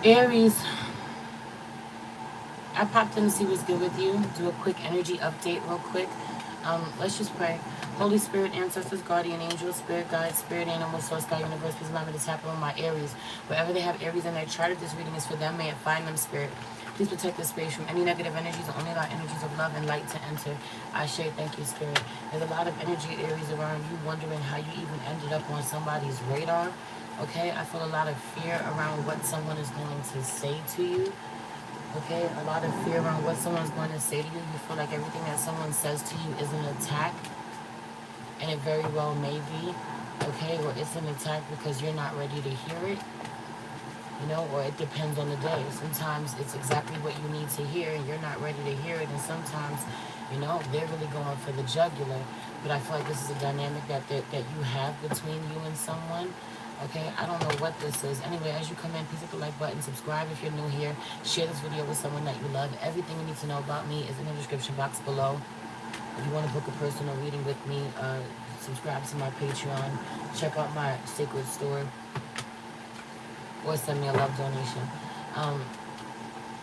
Aries, I popped in to see what's good with you. Do a quick energy update, real quick. Let's just pray. Holy Spirit, ancestors, guardian angels, spirit guides, spirit animal, source, God, universe, please allow me to tap on my Aries. Wherever they have Aries in their chart, if this reading is for them, may it find them, spirit. Please protect this space from any negative energies, only allow energies of love and light to enter. I share, thank you, spirit. There's a lot of energy Aries around you, wondering how you even ended up on somebody's radar. Okay, I feel a lot of fear around what someone is going to say to you. Okay, a lot of fear around what someone's going to say to you. You feel like everything that someone says to you is an attack, and it very well may be. Okay, or it's an attack because you're not ready to hear it. You know, or it depends on the day. Sometimes it's exactly what you need to hear, and you're not ready to hear it. And sometimes, you know, they're really going for the jugular. But I feel like this is a dynamic that you have between you and someone. Okay, I don't know what this is. Anyway, as you come in, please hit the like button, subscribe if you're new here, share this video with someone that you love. Everything you need to know about me is in the description box below. If you want to book a personal reading with me, subscribe to my Patreon, check out my sacred store, or send me a love donation. Um,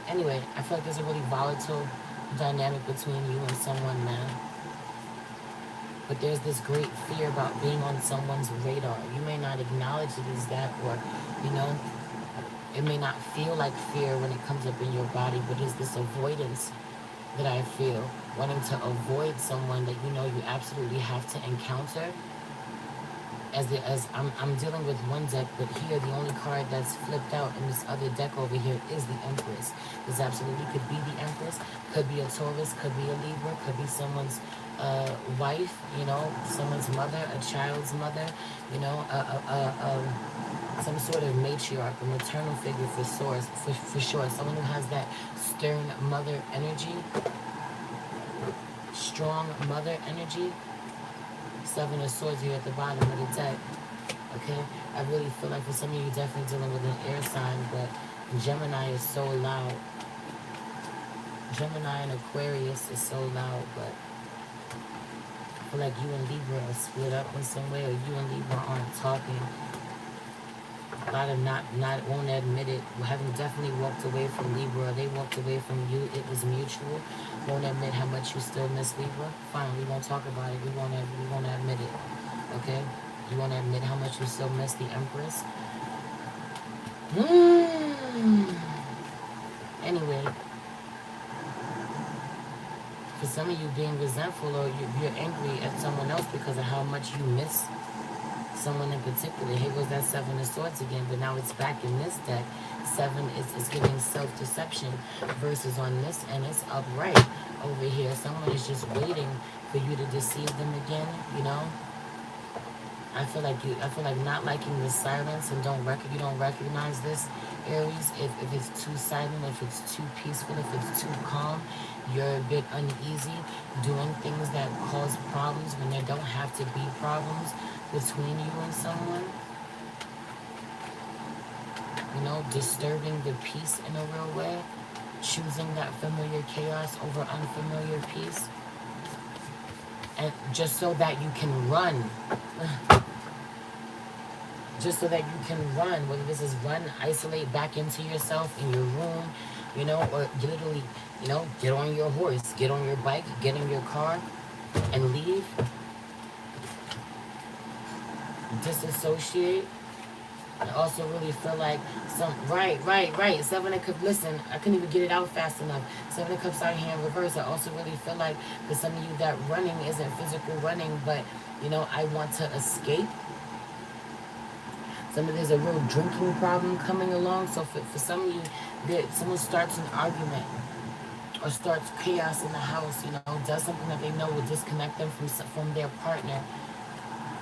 anyway, I feel like there's a really volatile dynamic between you and someone now. But there's this great fear about being on someone's radar. You may not acknowledge it as that, or, you know, it may not feel like fear when it comes up in your body, but it's this avoidance that I feel, wanting to avoid someone that you know you absolutely have to encounter. I'm dealing with one deck, but here the only card that's flipped out in this other deck over here is the Empress. This absolutely could be the Empress, could be a Taurus, could be a Libra, could be someone's wife, you know, someone's mother, a child's mother, you know, some sort of matriarch, a maternal figure for sure. Someone who has that stern mother energy, strong mother energy. Seven of Swords here at the bottom of the deck. Okay? I really feel like for some of you, definitely dealing with an air sign, but Gemini is so loud. Gemini and Aquarius is so loud, but I feel like you and Libra are split up in some way, or you and Libra aren't talking. A lot of not won't admit it. Having definitely walked away from Libra, they walked away from you. It was mutual. Won't admit how much you still miss Libra. Fine, we won't talk about it. We won't admit it. Okay? You won't admit how much you still miss the Empress. Anyway, for some of you being resentful, or you're angry at someone else because of how much you miss someone in particular. Here goes that Seven of Swords again, but now it's back in this deck. Seven is giving self-deception versus on this, and it's upright over here. Someone is just waiting for you to deceive them again, you know? I feel like not liking the silence, and you don't recognize this, Aries. If it's too silent, if it's too peaceful, if it's too calm, you're a bit uneasy doing things that cause problems when there don't have to be problems between you and someone. You know, disturbing the peace in a real way, choosing that familiar chaos over unfamiliar peace, and just so that you can run. Just so that you can run, whether this is run, isolate back into yourself in your room, you know, or literally, you know, get on your horse, get on your bike, get in your car, and leave. Disassociate. I also really feel like right. Seven of Cups. Listen, I couldn't even get it out fast enough. Seven of Cups out here in reverse. I also really feel like for some of you that running isn't physical running, but you know, I want to escape. There's a real drinking problem coming along. So for some of you, someone starts an argument or starts chaos in the house, you know, does something that they know will disconnect them from their partner,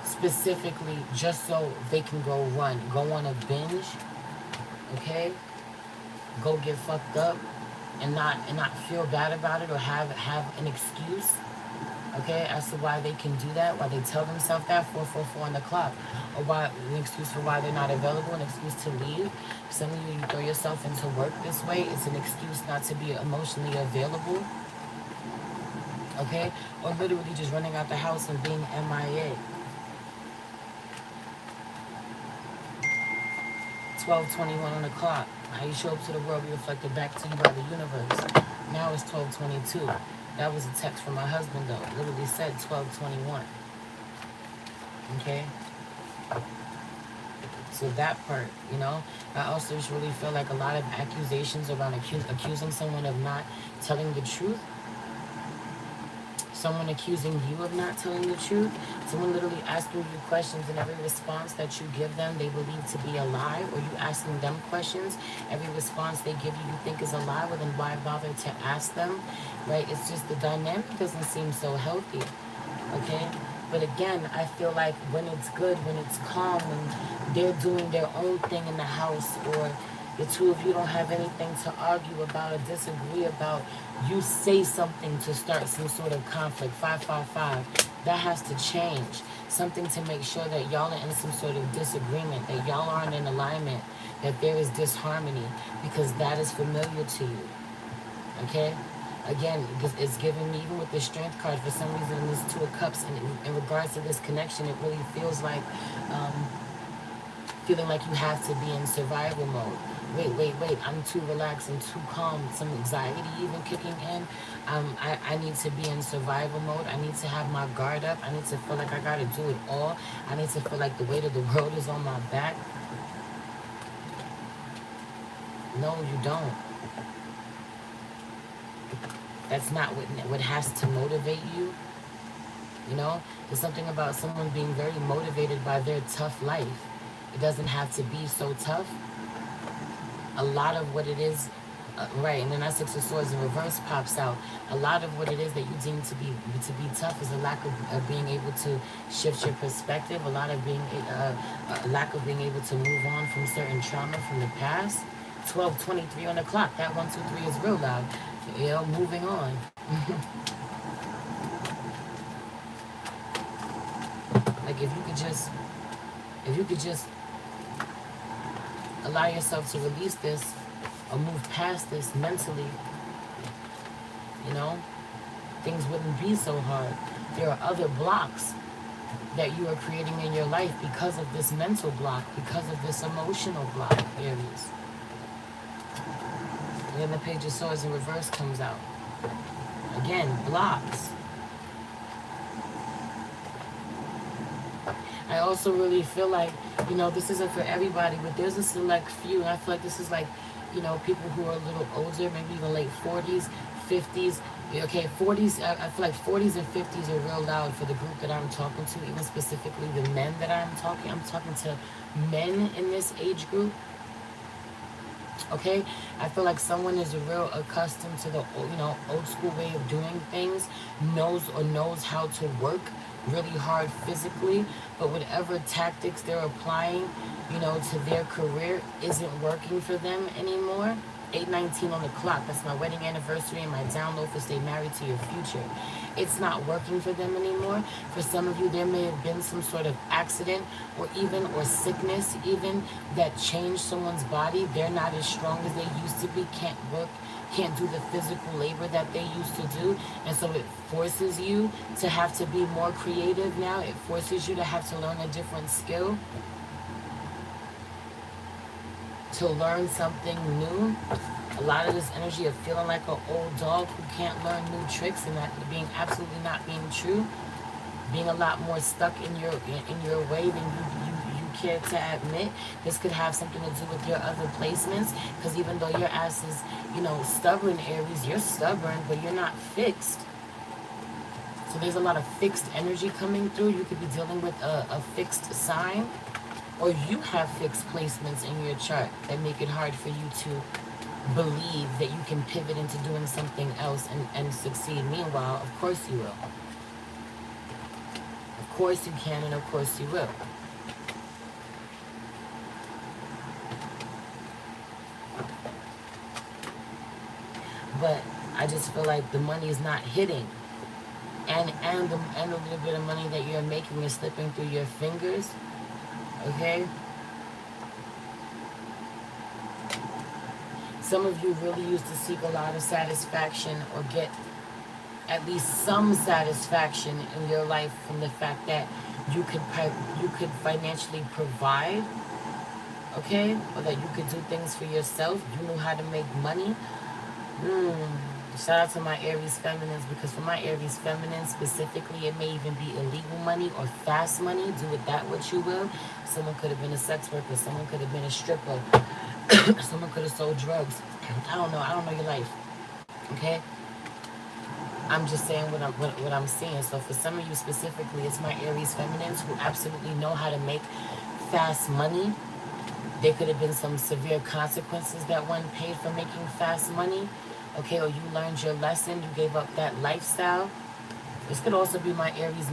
specifically just so they can go run, go on a binge, okay? Go get fucked up and not feel bad about it, or have an excuse, okay, as to why they can do that, why they tell themselves that 444 on the clock, or why an excuse for why they're not available, an excuse to leave. Some of you throw yourself into work this way. It's an excuse not to be emotionally available, okay, or literally just running out the house and being MIA. 12:21 on the clock. How you show up to the world be reflected back to you by the universe. Now it's 12:22. That was a text from my husband though. It literally said 12:21. Okay? So that part, you know, I also just really feel like a lot of accusations around accusing someone of not telling the truth, someone accusing you of not telling the truth, someone literally asking you questions, and every response that you give them they believe to be a lie, or you asking them questions, every response they give you you think is a lie, well then why bother to ask them, right? It's just the dynamic doesn't seem so healthy, okay? But again, I feel like when it's good, when it's calm, when they're doing their own thing in the house, or the two of you don't have anything to argue about or disagree about, you say something to start some sort of conflict. 555. That has to change. Something to make sure that y'all are in some sort of disagreement, that y'all aren't in alignment, that there is disharmony, because that is familiar to you. Okay? Again, it's giving me, even with the strength card, for some reason, in this Two of Cups, and in regards to this connection, it really feels like feeling like you have to be in survival mode. Wait, I'm too relaxed and too calm. Some anxiety even kicking in. I need to be in survival mode. I need to have my guard up. I need to feel like I got to do it all. I need to feel like the weight of the world is on my back. No, you don't. That's not what has to motivate you. You know, there's something about someone being very motivated by their tough life. It doesn't have to be so tough. A lot of what it is, right, and then that Six of Swords in reverse pops out. A lot of what it is that you deem to be tough is a lack of being able to shift your perspective. A lot of a lack of being able to move on from certain trauma from the past. 12:23 on the clock. That 123 is real loud. You know, moving on. Like if you could just allow yourself to release this or move past this mentally, you know, things wouldn't be so hard. There are other blocks that you are creating in your life because of this mental block, because of this emotional block, Aries. And then the Page of Swords in reverse comes out. Again, blocks. I also really feel like, you know, this isn't for everybody, but there's a select few, and I feel like this is like, you know, people who are a little older, maybe even late 40s, 50s. Okay, 40s, I feel like 40s and 50s are real loud for the group that I'm talking to, even specifically the men that I'm talking to men in this age group. Okay, I feel like someone is real accustomed to the, you know, old school way of doing things, knows how to work really hard physically, but whatever tactics they're applying, you know, to their career isn't working for them anymore. 8:19 on the clock. That's my wedding anniversary and my download for Stay Married to Your Future. It's not working for them anymore. For some of you, there may have been some sort of accident or sickness even that changed someone's body. They're not as strong as they used to be, can't work, can't do the physical labor that they used to do. And so it forces you to have to be more creative now. It forces you to have to learn a different skill, to learn something new. A lot of this energy of feeling like an old dog who can't learn new tricks, and that being absolutely not being true, being a lot more stuck in your way than you care to admit. This could have something to do with your other placements, because even though your ass is, you know, stubborn, Aries, you're stubborn, but you're not fixed. So there's a lot of fixed energy coming through. You could be dealing with a fixed sign, or you have fixed placements in your chart that make it hard for you to believe that you can pivot into doing something else and succeed. Meanwhile, of course you will. Of course you can, and of course you will. But I just feel like the money is not hitting. And a little bit of money that you're making is slipping through your fingers. Okay? Some of you really used to seek a lot of satisfaction or get at least some satisfaction in your life from the fact that you could financially provide. okay? Or that you could do things for yourself. You know how to make money. Shout out to my Aries feminines, because for my Aries feminines specifically, it may even be illegal money or fast money. Do with that what you will. Someone could have been a sex worker. Someone could have been a stripper. Someone could have sold drugs. I don't know. I don't know your life. Okay? I'm just saying what I'm seeing. So for some of you specifically, it's my Aries feminines who absolutely know how to make fast money. There could have been some severe consequences that one paid for making fast money. Okay, or you learned your lesson, you gave up that lifestyle. This could also be my Aries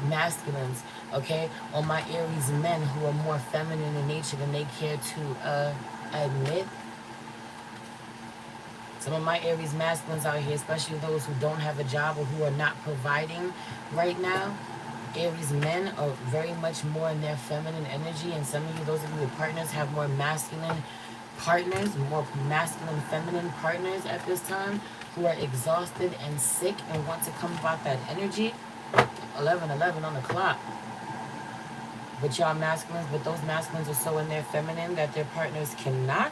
masculines, okay, or my Aries men who are more feminine in nature than they care to admit. Some of my Aries masculines out here, especially those who don't have a job or who are not providing right now, Aries men are very much more in their feminine energy, and some of you, those of you with partners, have more masculine partners, more masculine feminine partners at this time, who are exhausted and sick and want to come about that energy. 11:11 on the clock. But y'all masculines, but those masculines are so in their feminine that their partners cannot.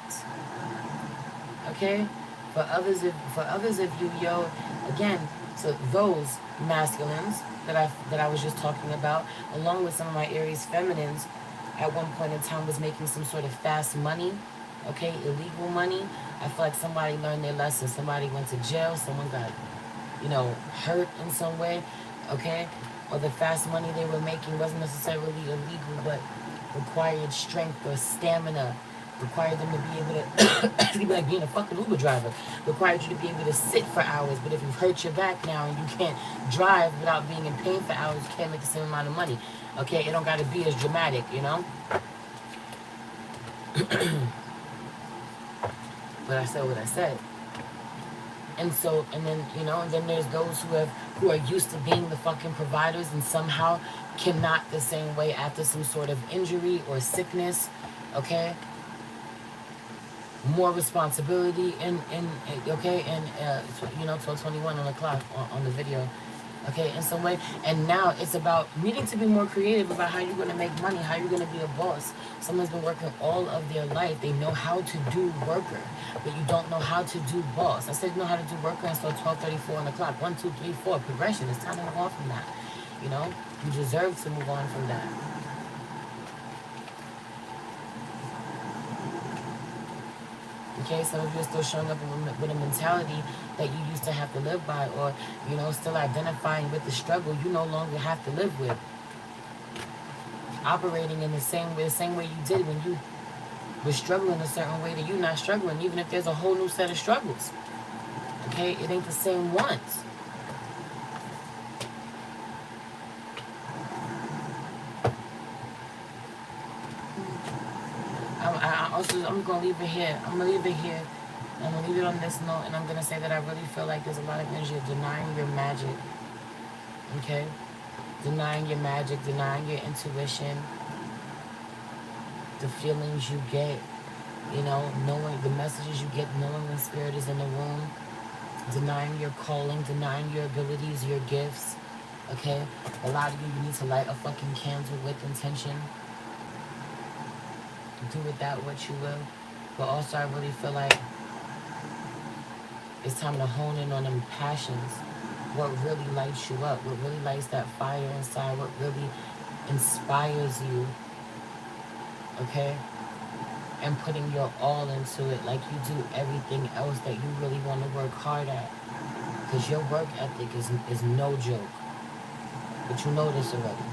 Okay? For others of you, yo, again, so those masculines that I was just talking about, along with some of my Aries feminines, at one point in time was making some sort of fast money, okay, illegal money. I feel like somebody learned their lesson. Somebody went to jail. Someone got, hurt in some way, okay? Or the fast money they were making wasn't necessarily illegal, but required strength or stamina, required them to be able to, it's like being a fucking Uber driver, required you to be able to sit for hours. But if you've hurt your back now and you can't drive without being in pain for hours, you can't make the same amount of money. Okay, it don't got to be as dramatic, But I said what I said. And so, and then there's those who are used to being the fucking providers and somehow cannot the same way after some sort of injury or sickness, okay? More responsibility okay, and 12:21 on the clock on the video, okay, in some way. And now it's about needing to be more creative about how you're going to make money, how you're going to be a boss. Someone's been working all of their life. They know how to do worker, but you don't know how to do boss. I said you know how to do worker until 12:34 on the clock. 1, 2, 3, 4, progression. It's time to move on from that. You deserve to move on from that. Okay, some of you are still showing up with a mentality that you used to have to live by, or, still identifying with the struggle you no longer have to live with. Operating in the same way you did when you were struggling a certain way that you're not struggling, even if there's a whole new set of struggles. Okay, it ain't the same ones. I'm going to leave it here. I'm going to leave it here. I'm going to leave it on this note, and I'm going to say that I really feel like there's a lot of energy of denying your magic. Okay? Denying your magic, denying your intuition, the feelings you get, knowing the messages you get, knowing when spirit is in the room, denying your calling, denying your abilities, your gifts. Okay? A lot of you need to light a fucking candle with intention. Do with that what you will. But also I really feel like it's time to hone in on them passions. What really lights you up? What really lights that fire inside? What really inspires you? Okay? And putting your all into it like you do everything else that you really want to work hard at. Because your work ethic is no joke. But you know this already.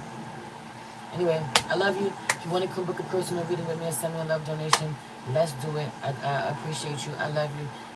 Anyway, I love you. If you want to come book a personal reading with me and send me a love donation, let's do it. I appreciate you. I love you.